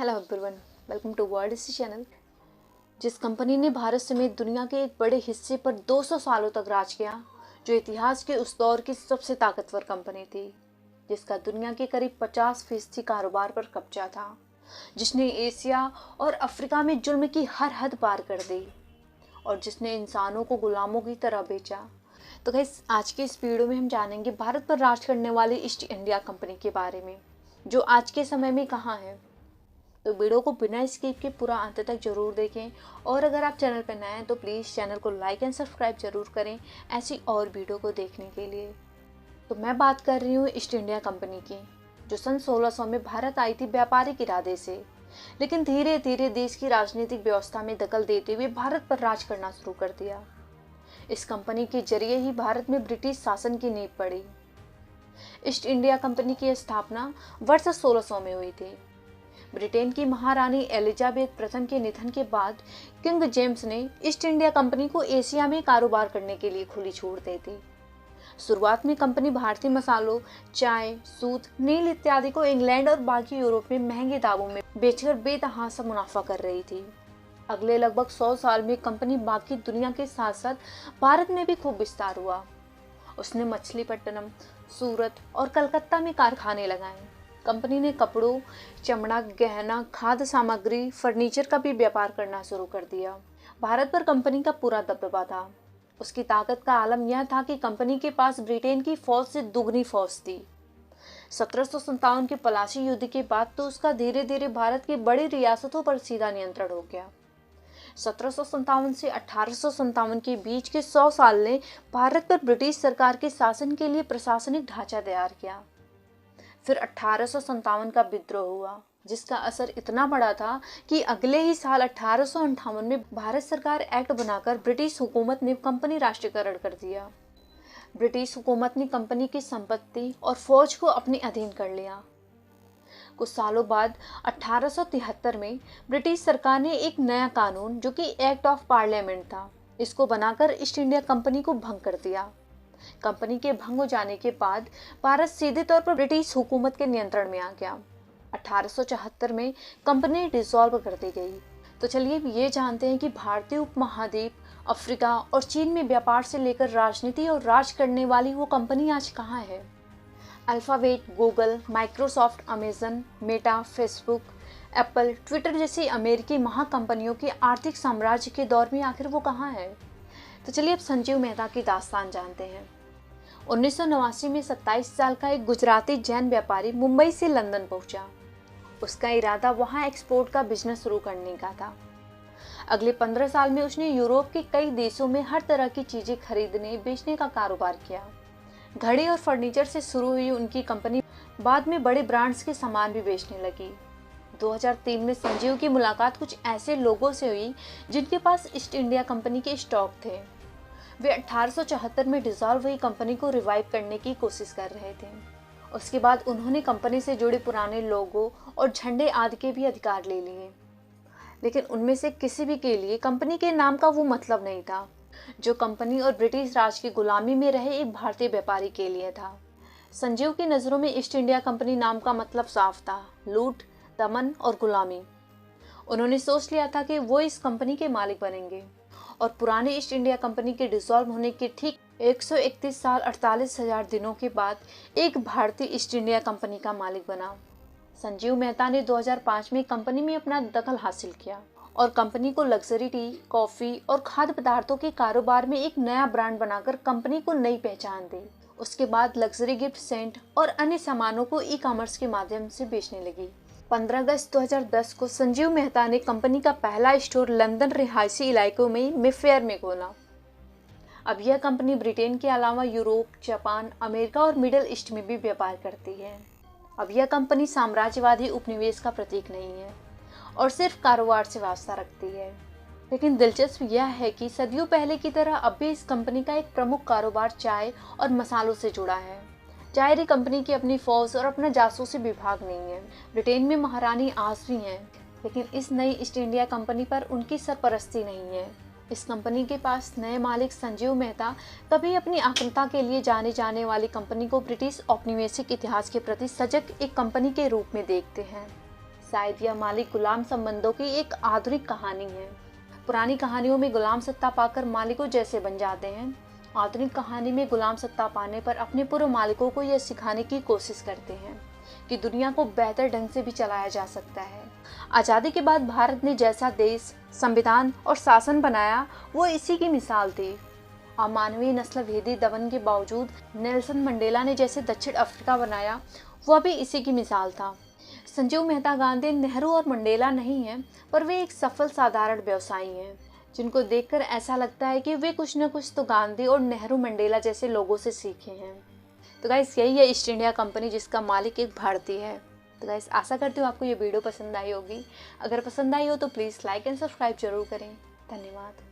Hello everyone, welcome to world इसी channel. जिस company ने भारत समेत दुनिया के एक बड़े हिस्से पर 200 सालों तक राज किया, जो इतिहास के उस दौर की सबसे ताकतवर कंपनी थी, जिसका दुनिया के करीब 50% कारोबार पर कब्जा था, जिसने एशिया और अफ्रीका में जुल्म की हर हद पार कर दी और जिसने इंसानों को गुलामों की तरह बेचा। तो गाइस, आज के इस वीडियो में हम जानेंगे भारत पर राज करने वाली ईस्ट इंडिया कंपनी के बारे में, जो आज के समय में कहाँ है। तो वीडियो को बिना स्किप के पूरा अंत तक जरूर देखें और अगर आप चैनल पर नए हैं तो प्लीज़ चैनल को लाइक एंड सब्सक्राइब जरूर करें ऐसी और वीडियो को देखने के लिए। तो मैं बात कर रही हूँ ईस्ट इंडिया कंपनी की, जो सन 1600 में भारत आई थी व्यापारिक इरादे से, लेकिन धीरे धीरे देश की राजनीतिक व्यवस्था में दखल देते हुए भारत पर राज करना शुरू कर दिया। इस कंपनी के जरिए ही भारत में ब्रिटिश शासन की नींव पड़ी। ईस्ट इंडिया कंपनी की स्थापना वर्ष 1600 में हुई थी। ब्रिटेन की महारानी एलिजाबेथ प्रथम के निधन के बाद किंग जेम्स ने ईस्ट इंडिया कंपनी को एशिया में कारोबार करने के लिए खुली छूट दी थी। शुरुआत में कंपनी भारतीय मसालों, चाय, सूत, नील इत्यादि को इंग्लैंड और बाकी यूरोप में महंगे दामों में बेचकर बेतहाशा मुनाफा कर रही थी। अगले लगभग 100 साल में कंपनी बाकी दुनिया के साथ साथ भारत में भी खूब विस्तार हुआ। उसने मछलीपट्टनम, सूरत और कलकत्ता में कारखाने लगाए। कंपनी ने कपड़ों, चमड़ा, गहना, खाद्य सामग्री, फर्नीचर का भी व्यापार करना शुरू कर दिया। भारत पर कंपनी का पूरा दबदबा था। उसकी ताकत का आलम यह था कि कंपनी के पास ब्रिटेन की फौज से दुगनी फौज थी। 1757 के पलासी युद्ध के बाद तो उसका धीरे धीरे भारत की बड़ी रियासतों पर सीधा नियंत्रण हो गया। 1757 से 1857 के बीच के 100 साल ने भारत पर ब्रिटिश सरकार के शासन के लिए प्रशासनिक ढांचा तैयार किया। फिर 1857 का विद्रोह हुआ, जिसका असर इतना बड़ा था कि अगले ही साल 1858 में भारत सरकार एक्ट बनाकर ब्रिटिश हुकूमत ने कंपनी राष्ट्रीयकरण कर दिया। ब्रिटिश हुकूमत ने कंपनी की संपत्ति और फौज को अपने अधीन कर लिया। कुछ सालों बाद 1873 में ब्रिटिश सरकार ने एक नया कानून, जो कि एक्ट ऑफ पार्लियामेंट था, इसको बनाकर ईस्ट इंडिया कंपनी को भंग कर दिया। कंपनी के भंग हो जाने के बाद भारत सीधे तौर पर ब्रिटिश हुकूमत के नियंत्रण में आ गया। 1874 में कंपनी डिसॉल्व कर दी गई। तो चलिए अब ये जानते हैं कि भारतीय उपमहाद्वीप, अफ्रीका और चीन में व्यापार से लेकर राजनीति और राज करने वाली वो कंपनी आज कहाँ है। Alphabet, Google, Microsoft, Amazon, Meta, Facebook, Apple, Twitter जैसी अमेरिकी महाकंपनियों के आर्थिक साम्राज्य के दौर में आखिर वो कहाँ है। तो चलिए अब संजीव मेहता की दास्तान जानते हैं। 1989 में 27 साल का एक गुजराती जैन व्यापारी मुंबई से लंदन पहुंचा। उसका इरादा वहां एक्सपोर्ट का बिजनेस शुरू करने का था। अगले 15 साल में उसने यूरोप के कई देशों में हर तरह की चीजें खरीदने बेचने का कारोबार किया। घड़ी और फर्नीचर से शुरू हुई उनकी कंपनी बाद में बड़े ब्रांड्स के सामान भी बेचने लगी। 2003 में संजीव की मुलाकात कुछ ऐसे लोगों से हुई जिनके पास ईस्ट इंडिया कंपनी के स्टॉक थे। वे 1874 में डिसॉल्व हुई कंपनी को रिवाइव करने की कोशिश कर रहे थे। उसके बाद उन्होंने कंपनी से जुड़े पुराने लोगो और झंडे आदि के भी अधिकार ले लिए, लेकिन उनमें से किसी भी के लिए कंपनी के नाम का वो मतलब नहीं था जो कंपनी और ब्रिटिश राज की गुलामी में रहे एक भारतीय व्यापारी के लिए था। संजीव की नज़रों में ईस्ट इंडिया कंपनी नाम का मतलब साफ था, लूट, दमन और गुलामी। उन्होंने सोच लिया था कि वो इस कंपनी के मालिक बनेंगे और पुरानी ईस्ट इंडिया कंपनी के डिसॉल्व होने के ठीक 131 साल 48,000 दिनों के बाद एक भारतीय ईस्ट इंडिया कंपनी का मालिक बना। संजीव मेहता ने 2005 में कंपनी में अपना दखल हासिल किया और कंपनी को लग्जरी टी, कॉफ़ी और खाद्य पदार्थों के कारोबार में एक नया ब्रांड बनाकर कंपनी को नई पहचान दी। उसके बाद लग्जरी गिफ्ट, सेंट और अन्य सामानों को ई कॉमर्स के माध्यम से बेचने लगी। 15 अगस्त 2010 को संजीव मेहता ने कंपनी का पहला स्टोर लंदन रिहायशी इलाकों में मेफेयर में खोला। अब यह कंपनी ब्रिटेन के अलावा यूरोप, जापान, अमेरिका और मिडिल ईस्ट में भी व्यापार करती है। अब यह कंपनी साम्राज्यवादी उपनिवेश का प्रतीक नहीं है और सिर्फ कारोबार से वास्ता रखती है। लेकिन दिलचस्प यह है कि सदियों पहले की तरह अब भी इस कंपनी का एक प्रमुख कारोबार चाय और मसालों से जुड़ा है। जाहिर कंपनी की अपनी फौज और अपना जासूसी विभाग नहीं है। ब्रिटेन में महारानी आज भी हैं, लेकिन इस नई ईस्ट इंडिया कंपनी पर उनकी सरपरस्ती नहीं है। इस कंपनी के पास नए मालिक संजीव मेहता कभी अपनी आक्रामकता के लिए जाने जाने वाली कंपनी को ब्रिटिश औपनिवेशिक इतिहास के प्रति सजग एक कंपनी के रूप में देखते हैं। शायद यह मालिक गुलाम संबंधों की एक आधुनिक कहानी है। पुरानी कहानियों में गुलाम सत्ता पाकर मालिकों जैसे बन जाते हैं, आधुनिक कहानी में गुलाम सत्ता पाने पर अपने पूर्व मालिकों को यह सिखाने की कोशिश करते हैं कि दुनिया को बेहतर ढंग से भी चलाया जा सकता है। आज़ादी के बाद भारत ने जैसा देश, संविधान और शासन बनाया वो इसी की मिसाल थी। अमानवीय नस्ल भेदी दमन के बावजूद नेल्सन मंडेला ने जैसे दक्षिण अफ्रीका बनाया, वह भी इसी की मिसाल था। संजीव मेहता गांधी नेहरू और मंडेला नहीं हैं, पर वे एक सफल साधारण व्यवसायी हैं जिनको देखकर ऐसा लगता है कि वे कुछ न कुछ तो गांधी और नेहरू मंडेला जैसे लोगों से सीखे हैं। तो गाइस, यही है ईस्ट इंडिया कंपनी जिसका मालिक एक भारतीय है। तो गाइस, आशा करती हूँ आपको ये वीडियो पसंद आई होगी। अगर पसंद आई हो तो प्लीज़ लाइक एंड सब्सक्राइब जरूर करें। धन्यवाद।